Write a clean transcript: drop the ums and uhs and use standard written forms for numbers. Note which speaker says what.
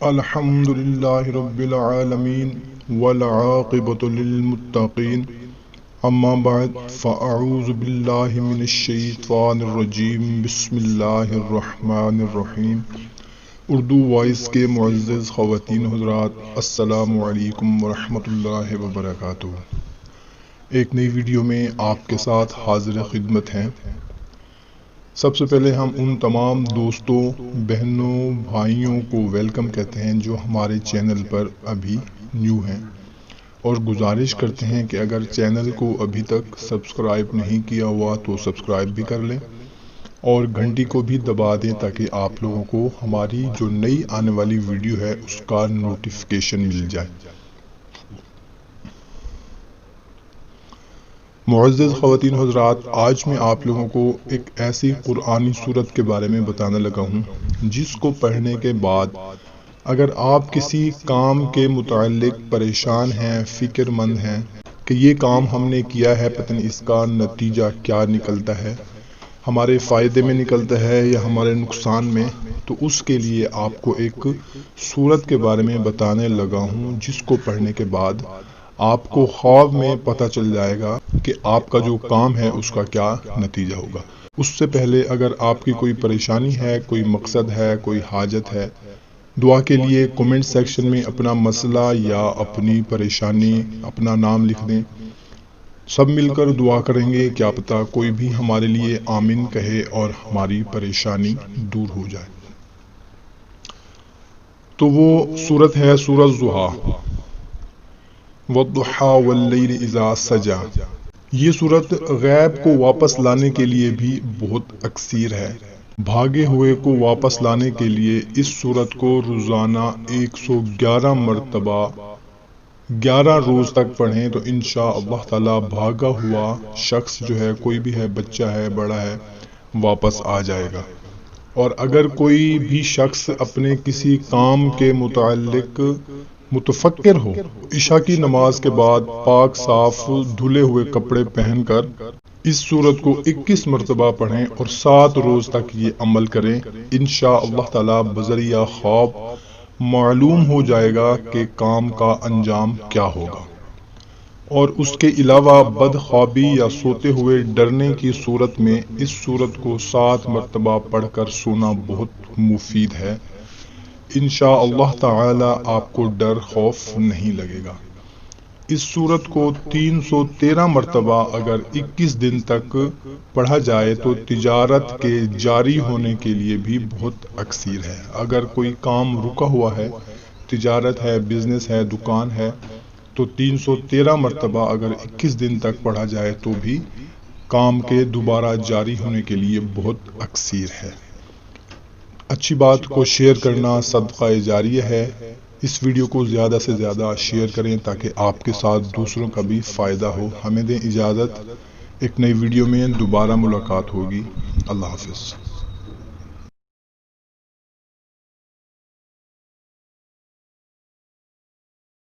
Speaker 1: الحمد للہ رب العالمین والعاقبۃ للمتقین اما بعد فاعوذ باللہ من الشیطان الرجیم بسم اللہ الرحمن الرحیم۔ اردو وائس کے معزز خواتین حضرات، السلام علیکم ورحمۃ اللہ وبرکاتہ۔ ایک نئی ویڈیو میں آپ کے ساتھ حاضر خدمت ہیں۔ سب سے پہلے ہم ان تمام دوستوں، بہنوں، بھائیوں کو ویلکم کہتے ہیں جو ہمارے چینل پر ابھی نیو ہیں، اور گزارش کرتے ہیں کہ اگر چینل کو ابھی تک سبسکرائب نہیں کیا ہوا تو سبسکرائب بھی کر لیں اور گھنٹی کو بھی دبا دیں تاکہ آپ لوگوں کو ہماری جو نئی آنے والی ویڈیو ہے اس کا نوٹیفیکیشن مل جائے۔ معزز خواتین حضرات، آج میں آپ لوگوں کو ایک ایسی قرآنی سورت کے بارے میں بتانے لگا ہوں جس کو پڑھنے کے بعد اگر آپ کسی کام کے متعلق پریشان ہیں، فکر مند ہیں کہ یہ کام ہم نے کیا ہے، پتہ نہیں اس کا نتیجہ کیا نکلتا ہے، ہمارے فائدے میں نکلتا ہے یا ہمارے نقصان میں، تو اس کے لیے آپ کو ایک سورت کے بارے میں بتانے لگا ہوں جس کو پڑھنے کے بعد آپ کو خواب میں پتہ چل جائے گا کہ آپ کا جو کام ہے اس کا کیا نتیجہ ہوگا۔ اس سے پہلے اگر آپ کی کوئی پریشانی ہے، کوئی مقصد ہے، کوئی حاجت ہے، دعا کے لیے کومنٹ سیکشن میں اپنا مسئلہ یا اپنی پریشانی، اپنا نام لکھ دیں۔ سب مل کر دعا کریں گے، کیا پتہ کوئی بھی ہمارے لیے آمین کہے اور ہماری پریشانی دور ہو جائے۔ تو وہ سورت ہے سورۃ ضحیٰ، والضحیٰ واللیل اذا سجا۔ یہ صورت غیب کو واپس لانے کے لیے بھی بہت اکثیر ہے۔ بھاگے ہوئے کو واپس لانے کے لیے اس صورت کو روزانہ 111 مرتبہ 11 روز تک پڑھیں تو انشاءاللہ تعالی بھاگا ہوا شخص جو ہے، کوئی بھی ہے، بچہ ہے، بڑا ہے، واپس آ جائے گا۔ اور اگر کوئی بھی شخص اپنے کسی کام کے متعلق متفکر ہو، عشاء کی نماز کے بعد پاک صاف دھلے ہوئے کپڑے پہن کر اس سورت کو 21 مرتبہ پڑھیں اور 7 روز تک یہ عمل کریں، انشاءاللہ تعالی بذریعہ خواب معلوم ہو جائے گا کہ کام کا انجام کیا ہوگا۔ اور اس کے علاوہ بدخوابی یا سوتے ہوئے ڈرنے کی صورت میں اس سورت کو 7 مرتبہ پڑھ کر سونا بہت مفید ہے۔ انشاءاللہ تعالی آپ کو ڈر خوف نہیں لگے گا۔ اس سورت کو 313 مرتبہ اگر 21 دن تک پڑھا جائے تو تجارت کے جاری ہونے کے لیے بھی بہت اکثیر ہے۔ اگر کوئی کام رکا ہوا ہے، تجارت ہے، بزنس ہے، دکان ہے، تو 313 مرتبہ اگر 21 دن تک پڑھا جائے تو بھی کام کے دوبارہ جاری ہونے کے لیے بہت اکثیر ہے۔ اچھی بات کو شیئر کرنا صدقہ جاریہ ہے۔ اس ویڈیو کو زیادہ سے زیادہ شیئر کریں تاکہ آپ کے ساتھ دوسروں کا بھی فائدہ ہو۔ ہمیں دیں اجازت، ایک نئی ویڈیو میں دوبارہ ملاقات ہوگی۔ اللہ حافظ۔